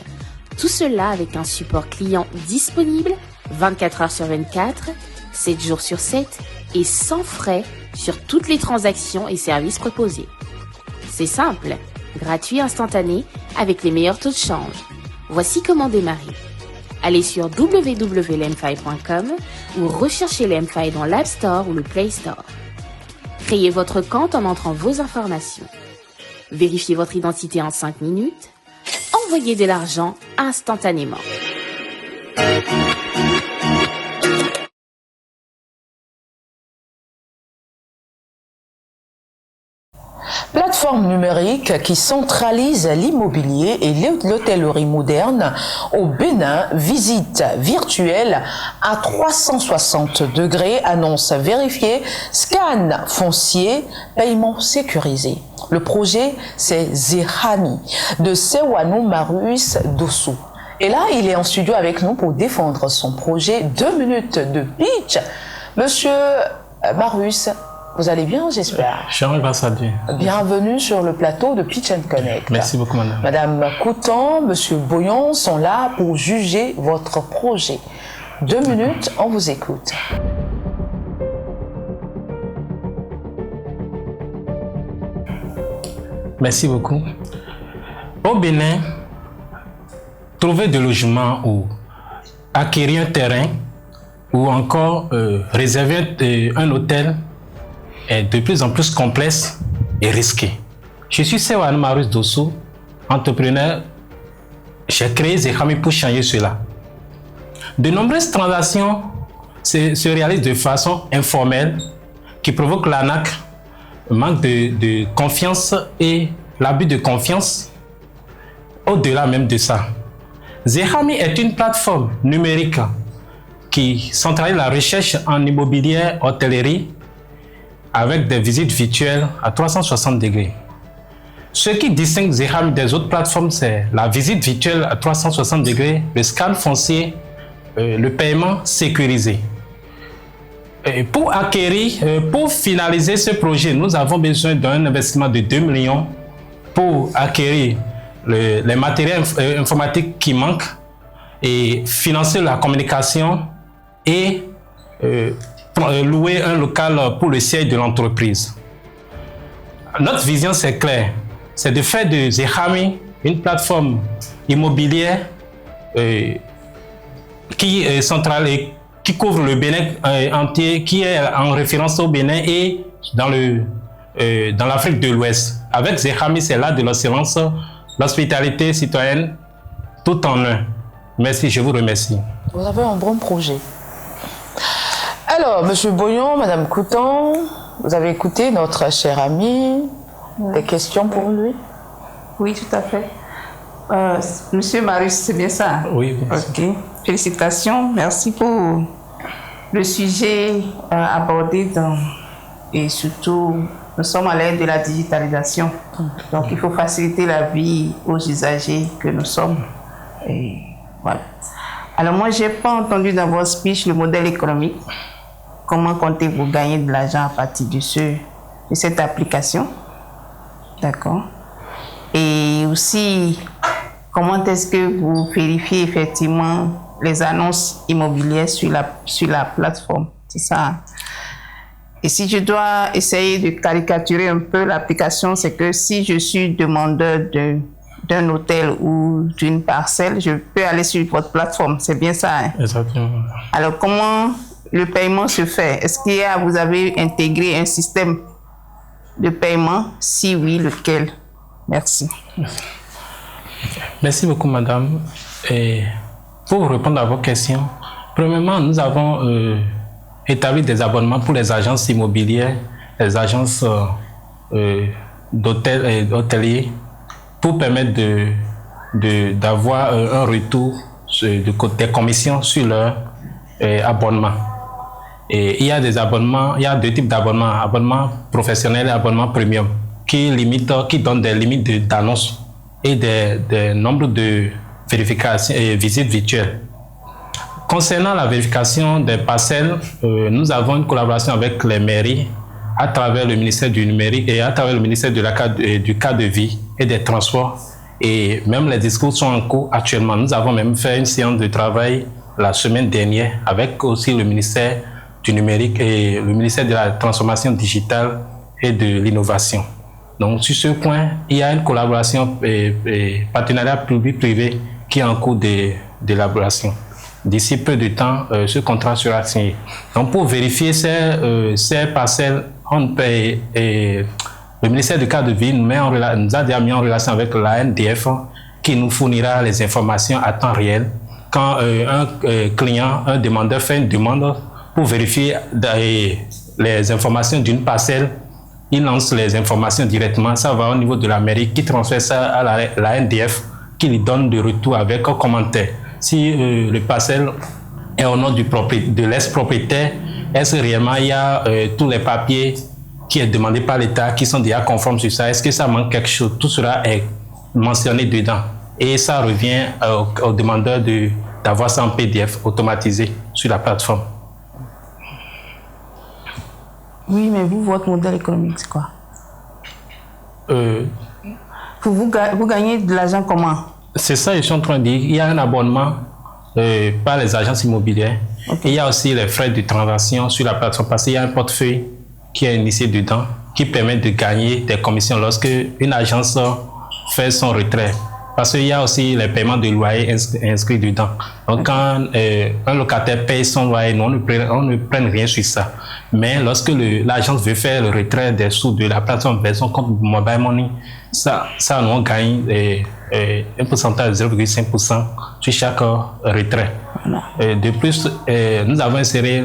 Tout cela avec un support client disponible 24 heures sur 24, 7 jours sur 7 et sans frais sur toutes les transactions et services proposés. C'est simple, gratuit, instantané, avec les meilleurs taux de change. Voici comment démarrer. Allez sur www.lemfile.com ou recherchez l'M-File dans l'App Store ou le Play Store. Créez votre compte en entrant vos informations. Vérifiez votre identité en 5 minutes. Envoyez de l'argent instantanément. plateforme numérique qui centralise l'immobilier et l'hôtellerie moderne au Bénin, visite virtuelle à 360 degrés, annonce vérifiée, scan foncier, paiement sécurisé. Le projet, c'est Zehami de Sewanou Marius Dossou. Et là, il est en studio avec nous pour défendre son projet. 2 minutes de pitch. Monsieur Marius, vous allez bien, j'espère? Je suis grâce à Dieu. Bienvenue sur le plateau de Pitch & Connect. Merci beaucoup, madame. Madame Coutan, monsieur Boyon sont là pour juger votre projet. 2 minutes, on vous écoute. Merci beaucoup. Au Bénin, trouver des logements ou acquérir un terrain ou encore réserver un hôtel est de plus en plus complexe et risqué. Je suis Sewanou Marius Dossou, entrepreneur. J'ai créé Zehami pour changer cela. De nombreuses transactions se réalisent de façon informelle qui provoquent l'arnaque, le manque de confiance et l'abus de confiance. Au-delà même de ça, Zehami est une plateforme numérique qui centralise la recherche en immobilier hôtellerie avec des visites virtuelles à 360 degrés. Ce qui distingue Zehami des autres plateformes, c'est la visite virtuelle à 360 degrés, le scan foncier, le paiement sécurisé. Et pour finaliser ce projet, nous avons besoin d'un investissement de 2 millions pour acquérir les matériels informatiques qui manquent et financer la communication et louer un local pour le siège de l'entreprise. Notre vision, c'est clair, c'est de faire de Zehami une plateforme immobilière qui est centrale et qui couvre le Bénin entier, qui est en référence au Bénin et dans l'Afrique de l'Ouest. Avec Zehami, c'est là de l'excellence, l'hospitalité citoyenne, tout en un. Merci, je vous remercie. Vous avez un bon projet. Alors, monsieur Boyon, madame Coutan, vous avez écouté notre cher ami. Des questions pour lui? Oui, tout à fait. Monsieur Marius, c'est bien ça? Oui. Ok. Félicitations. Merci pour le sujet abordé et surtout, nous sommes à l'ère de la digitalisation. Donc, il faut faciliter la vie aux usagers que nous sommes. Et voilà. Alors, moi, je n'ai pas entendu dans votre speech le modèle économique. Comment comptez-vous gagner de l'argent à partir de cette application? D'accord. Et aussi, comment est-ce que vous vérifiez effectivement les annonces immobilières sur la plateforme? C'est ça. Et si je dois essayer de caricaturer un peu l'application, c'est que si je suis demandeur d'un hôtel ou d'une parcelle, je peux aller sur votre plateforme. C'est bien ça, hein? Exactement. Alors, comment le paiement se fait? Est-ce que vous avez intégré un système de paiement? Si oui, lequel? Merci. Merci beaucoup, madame. Et pour répondre à vos questions, premièrement, nous avons établi des abonnements pour les agences immobilières, les agences hôteliers, pour permettre d'avoir un retour des commissions sur leur abonnement. Et il y a des abonnements, il y a 2 types d'abonnements, abonnement professionnel et abonnement premium, qui donnent des limites d'annonces et des nombres de vérifications et visites virtuelles. Concernant la vérification des parcelles, nous avons une collaboration avec les mairies à travers le ministère du numérique et à travers le ministère du cadre de vie et des transports. Et même les discours sont en cours actuellement. Nous avons même fait une séance de travail la semaine dernière avec aussi le ministère du numérique et le ministère de la transformation digitale et de l'innovation. Donc sur ce point, il y a une collaboration et partenariat public-privé qui est en cours d'élaboration. D'ici peu de temps, ce contrat sera signé. Donc pour vérifier ces parcelles, le ministère du cadre de vie nous a déjà mis en relation avec l'ANDF qui nous fournira les informations à temps réel. Quand un demandeur fait une demande pour vérifier les informations d'une parcelle, il lance les informations directement, ça va au niveau de la mairie qui transfère ça à la NDF qui lui donne de retour avec un commentaire. Si le parcelle est au nom de l'ex-propriétaire, est-ce que réellement il y a tous les papiers qui est demandé par l'État qui sont déjà conformes sur ça? Est-ce que ça manque quelque chose? Tout cela est mentionné dedans. Et ça revient au demandeur d'avoir ça en PDF automatisé sur la plateforme. Oui, mais vous, votre modèle économique, c'est quoi? Vous gagnez de l'argent comment? C'est ça, je suis en train de dire. Il y a un abonnement par les agences immobilières. Okay. Et il y a aussi les frais de transaction sur la plateforme parce qu'il y a un portefeuille qui est initié dedans qui permet de gagner des commissions lorsque une agence fait son retrait. Parce qu'il y a aussi les paiements de loyer inscrits dedans. Donc, quand un locataire paye son loyer, on ne prend rien sur ça. Mais lorsque l'agence veut faire le retrait des sous de la plateforme vers son compte Mobile Money, ça nous on gagne un pourcentage de 0,5% sur chaque retrait. De plus, nous avons inséré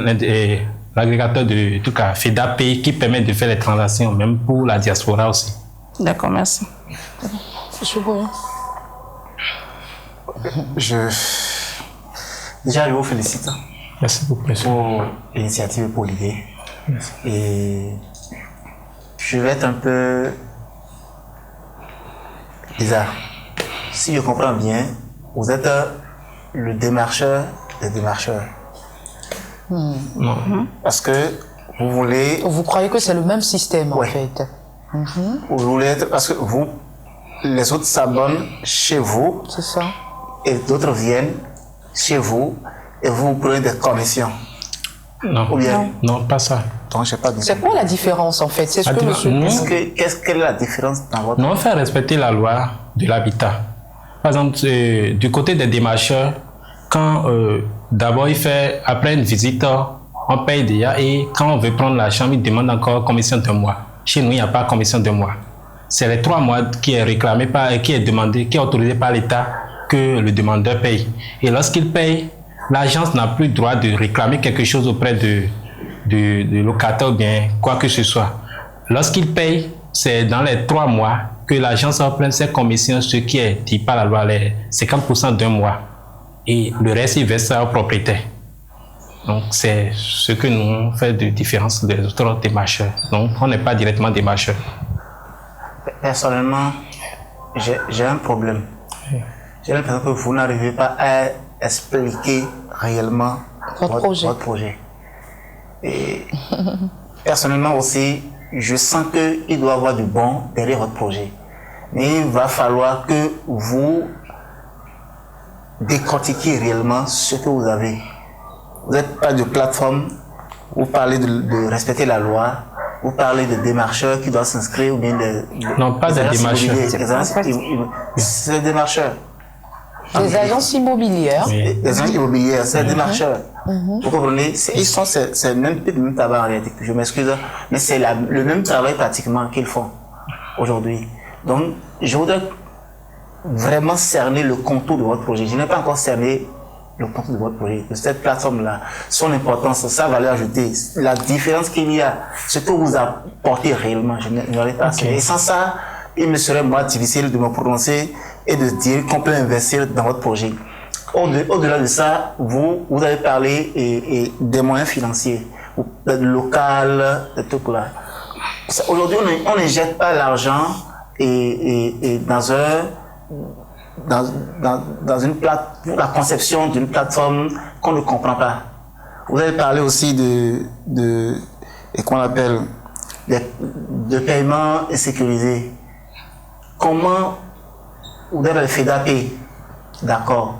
l'agrégateur de tout cas FEDAPay qui permet de faire les transactions, même pour la diaspora aussi. D'accord, merci. Déjà, je vous félicite. Merci beaucoup, pour l'initiative et pour l'idée. Et je vais être un peu bizarre. Si je comprends bien, vous êtes le démarcheur des démarcheurs. Non. Parce que vous voulez... Vous croyez que c'est le même système, en fait. Vous voulez être... Parce que vous, les autres s'abonnent chez vous. C'est ça. Et d'autres viennent chez vous et vous prenez des commissions. Non, ou bien... non, pas ça. Donc, je sais pas bien. C'est quoi la différence en fait? C'est ce que monsieur... Quelle est la différence dans votre... Nous, on fait respecter la loi de l'habitat. Par exemple, du côté des démarcheurs, quand d'abord il fait, après une visite, on paye déjà et quand on veut prendre la chambre, il demande encore commission de mois. Chez nous, il n'y a pas commission de mois. C'est les 3 mois qui est réclamé qui est demandé, qui est autorisé par l'État que le demandeur paye. Et lorsqu'il paye, l'agence n'a plus le droit de réclamer quelque chose auprès de locataire ou bien quoi que ce soit. Lorsqu'il paye, c'est dans les 3 mois que l'agence prend ses commissions, ce qui est dit par la loi, les 50% d'un mois. Et le reste, il verse ça au propriétaire. Donc, c'est ce que nous fait de différence des autres démarcheurs. Donc, on n'est pas directement démarcheurs. Personnellement, j'ai un problème. J'ai l'impression que vous n'arrivez pas à expliquer réellement votre projet. Et personnellement aussi, je sens qu'il doit y avoir du bon derrière votre projet. Mais il va falloir que vous décortiquiez réellement ce que vous avez. Vous n'êtes pas de plateforme, vous parlez de respecter la loi, vous parlez de démarcheurs qui doivent s'inscrire ou bien non, pas des démarcheurs. C'est des démarcheurs. Des agences immobilières. Oui. Des agences immobilières, c'est des démarcheurs. Vous comprenez? C'est même plus le même travail en réalité. Je m'excuse, mais c'est le même travail pratiquement qu'ils font aujourd'hui. Donc, je voudrais vraiment cerner le contour de votre projet. Je n'ai pas encore cerné le contour de votre projet, de cette plateforme-là, son importance, sa valeur ajoutée, la différence qu'il y a, ce que vous apportez réellement. Je n'aurais pas cerné. Et sans ça, il me serait moi difficile de me prononcer et de dire qu'on peut investir dans votre projet. Au-delà de ça, vous avez parlé des moyens financiers, local, de tout là. Aujourd'hui, on n'injecte pas l'argent dans la conception d'une plateforme qu'on ne comprend pas. Vous avez parlé aussi qu'on appelle de paiement sécurisé. Comment vous avez le FEDAPay, d'accord.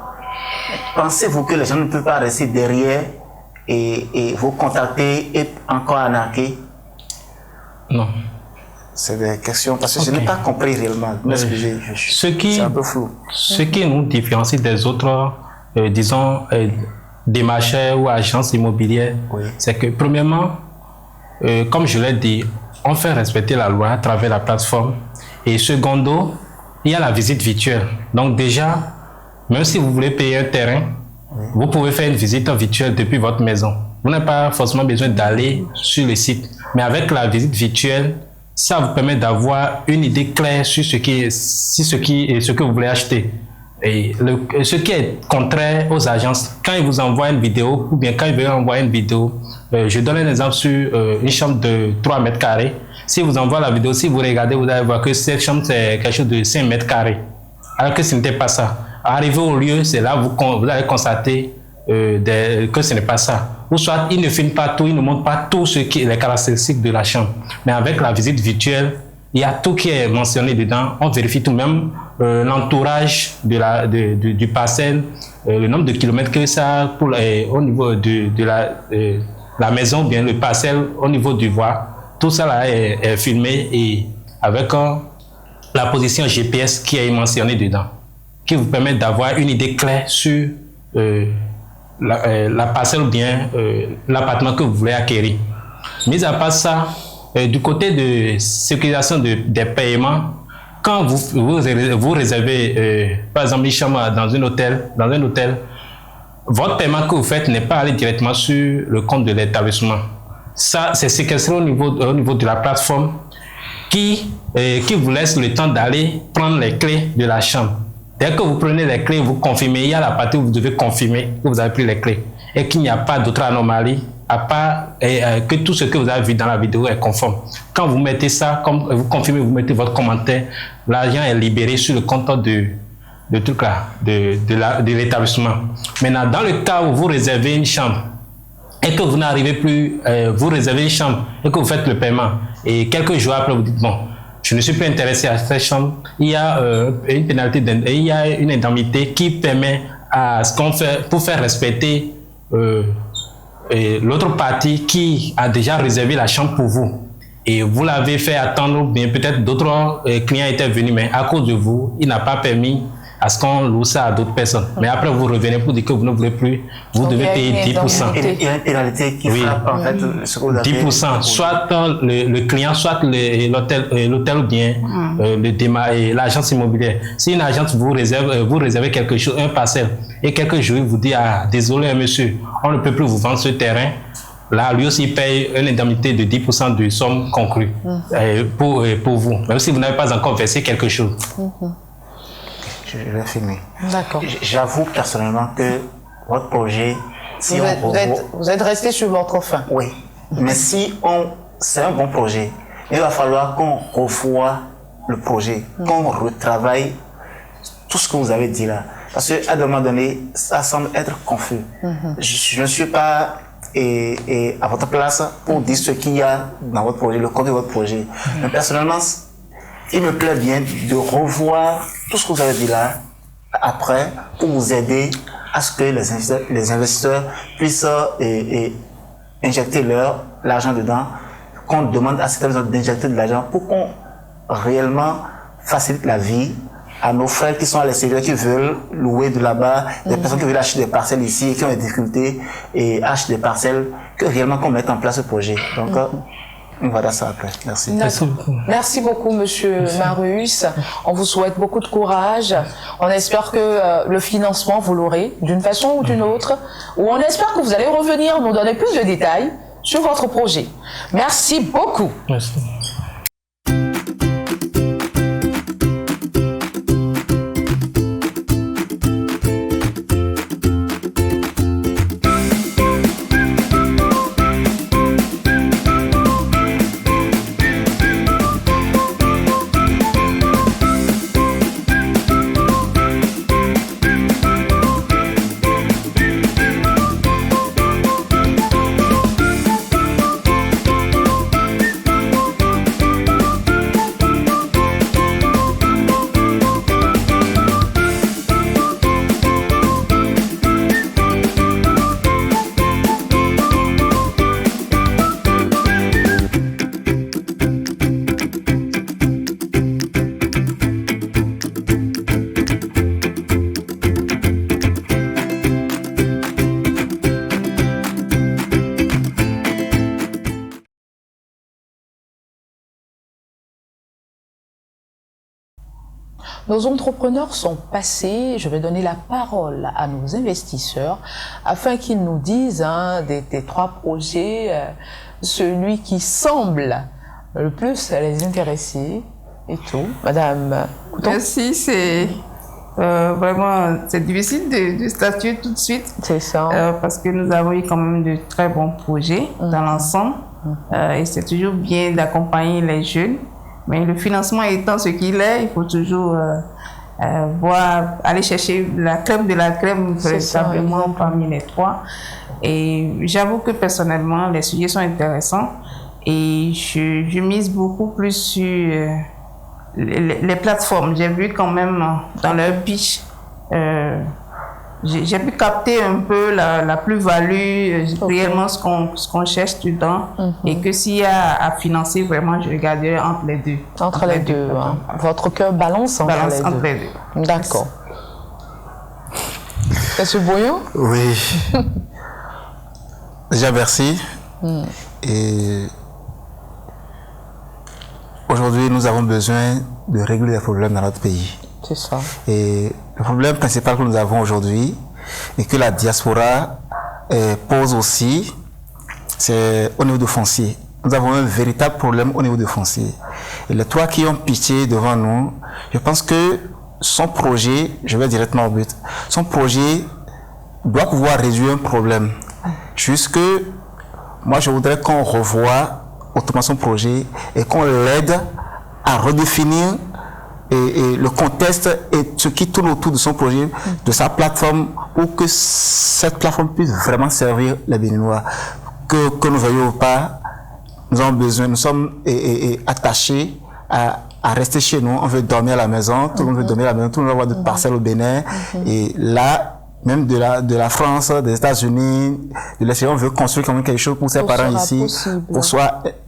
Pensez-vous que les gens ne peuvent pas rester derrière et vous contacter et encore arnaquer? Non. C'est des questions, parce que je n'ai pas compris réellement. C'est un peu flou. Ce qui nous différencie des autres, disons, démarcheurs ou agences immobilières, c'est que premièrement, comme je l'ai dit, on fait respecter la loi à travers la plateforme. Et secondo, il y a la visite virtuelle. Donc déjà, même si vous voulez payer un terrain, vous pouvez faire une visite virtuelle depuis votre maison. Vous n'avez pas forcément besoin d'aller sur le site. Mais avec la visite virtuelle, ça vous permet d'avoir une idée claire sur ce que vous voulez acheter. Et ce qui est contraire aux agences, quand ils vous envoient une vidéo, ou bien quand ils veulent envoyer une vidéo, je donne un exemple sur une chambre de 3 mètres carrés. Si vous envoient la vidéo, si vous regardez, vous allez voir que cette chambre, c'est quelque chose de 5 mètres carrés. Alors que ce n'était pas ça. Arrivé au lieu, c'est là que vous allez constater que ce n'est pas ça. Ou soit, ils ne filment pas tout, ils ne montrent pas tout ce qui est les caractéristiques de la chambre. Mais avec la visite virtuelle, il y a tout qui est mentionné dedans. On vérifie tout, même l'entourage du parcelle, le nombre de kilomètres que ça a au niveau de la maison, bien le parcelle au niveau du voie. Tout ça là est filmé et avec la position GPS qui est mentionnée dedans, qui vous permet d'avoir une idée claire sur la parcelle ou bien l'appartement que vous voulez acquérir. Mis à part ça, du côté de sécurisation des paiements, quand vous réservez par exemple une chambre dans un hôtel, votre paiement que vous faites n'est pas allé directement sur le compte de l'établissement. Ça, c'est séquestré au niveau de la plateforme qui vous laisse le temps d'aller prendre les clés de la chambre. Dès que vous prenez les clés, vous confirmez, il y a la partie où vous devez confirmer que vous avez pris les clés et qu'il n'y a pas d'autre anomalie à part que tout ce que vous avez vu dans la vidéo est conforme. Quand vous mettez ça, comme vous confirmez, vous mettez votre commentaire, l'argent est libéré sur le compte de l'établissement. Maintenant, dans le cas où vous réservez une chambre et que vous n'arrivez plus, vous réservez une chambre et que vous faites le paiement et quelques jours après vous dites bon, je ne suis plus intéressé à cette chambre, il y a une pénalité, il y a une indemnité qui permet à ce qu'on fait pour faire respecter l'autre partie qui a déjà réservé la chambre pour vous. Et vous l'avez fait attendre, bien peut-être d'autres clients étaient venus, mais à cause de vous, il n'a pas permis à ce qu'on loue ça à d'autres personnes. Mais après, vous revenez pour dire que vous ne voulez plus, vous devez payer 10%. Il y a une pénalité qui frappe en fait ce que vous avez 10%. Soit le client, soit l'hôtel ou bien l'agence immobilière. Si une agence vous réservez quelque chose, un parcelle, et quelques jours, il vous dit, ah, désolé monsieur, on ne peut plus vous vendre ce terrain. Là, lui aussi paye une indemnité de 10% de somme congrue pour vous, même si vous n'avez pas encore versé quelque chose. Je vais finir. D'accord. J'avoue personnellement que votre projet, vous êtes resté sur votre fin. Oui. Mais c'est un bon projet, il va falloir qu'on revoie le projet, qu'on retravaille tout ce que vous avez dit là. Parce qu'à un moment donné, ça semble être confus. Je ne suis pas à votre place pour dire ce qu'il y a dans votre projet, le code de votre projet. Mais personnellement, il me plaît bien de revoir tout ce que vous avez dit là après pour vous aider à ce que les investisseurs puissent injecter l'argent dedans, qu'on demande à certaines personnes d'injecter de l'argent pour qu'on réellement facilite la vie à nos frères qui sont à l'extérieur, qui veulent louer de là-bas, des personnes qui veulent acheter des parcelles ici, qui ont des difficultés et achetent des parcelles, que réellement qu'on mette en place ce projet. Donc, on va dire ça après. Merci. Merci beaucoup, monsieur Marius. On vous souhaite beaucoup de courage. On espère que le financement, vous l'aurez d'une façon ou d'une autre. Ou on espère que vous allez revenir nous donner plus de détails sur votre projet. Merci beaucoup. Merci. Nos entrepreneurs sont passés, je vais donner la parole à nos investisseurs afin qu'ils nous disent des trois projets, celui qui semble le plus les intéresser et tout. Madame Couton. Merci, c'est vraiment c'est difficile de statuer tout de suite. C'est ça. Parce que nous avons eu quand même de très bons projets dans l'ensemble. Et c'est toujours bien d'accompagner les jeunes. Mais le financement étant ce qu'il est, il faut toujours aller chercher la crème de la crème véritablement parmi les trois. Et j'avoue que personnellement, les sujets sont intéressants et je mise beaucoup plus sur les plateformes. J'ai vu quand même dans leur pitch, j'ai pu capter un peu la plus-value, réellement ce qu'on cherche dedans, et que s'il y a à financer, vraiment, je regarderai entre les deux. Entre les deux. Hein. Votre cœur balance entre les deux. D'accord. Monsieur Boyon? Oui. Déjà, merci. Et aujourd'hui, nous avons besoin de régler les problèmes dans notre pays. C'est ça. Et le problème principal que nous avons aujourd'hui et que la diaspora pose aussi, c'est au niveau du foncier. Nous avons un véritable problème au niveau du foncier. Et les trois qui ont pitché devant nous, je pense que son projet, je vais directement au but, son projet doit pouvoir résoudre un problème. Juste que moi, je voudrais qu'on revoie autrement son projet et qu'on l'aide à redéfinir et le contexte et ce qui tourne autour de son projet, de sa plateforme, pour que cette plateforme puisse vraiment servir les Béninois. Que nous veuillons ou pas, nous avons besoin, nous sommes attachés à rester chez nous. On veut dormir à la maison, tout le monde veut dormir à la maison, tout le monde veut avoir des parcelles au Bénin. Et là, même de la France, des États-Unis, de l'extérieur, on veut construire quand même quelque chose pour ses parents ici.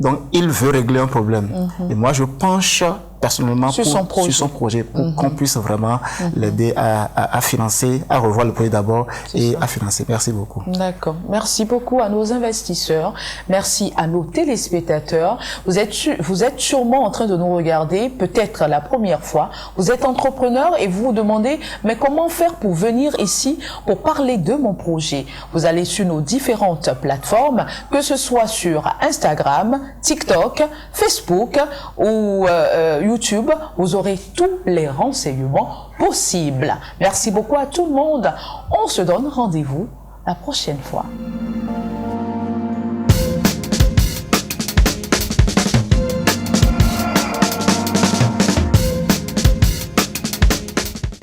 Donc, il veut régler un problème. Et moi, je penche personnellement sur son projet pour qu'on puisse vraiment l'aider à financer, à revoir le projet d'abord et à financer. Merci beaucoup. D'accord. Merci beaucoup à nos investisseurs. Merci à nos téléspectateurs. Vous êtes sûrement en train de nous regarder, peut-être la première fois. Vous êtes entrepreneur et vous vous demandez, mais comment faire pour venir ici pour parler de mon projet? Vous allez sur nos différentes plateformes, que ce soit sur Instagram, TikTok, Facebook ou YouTube, vous aurez tous les renseignements possibles. Merci beaucoup à tout le monde. On se donne rendez-vous la prochaine fois.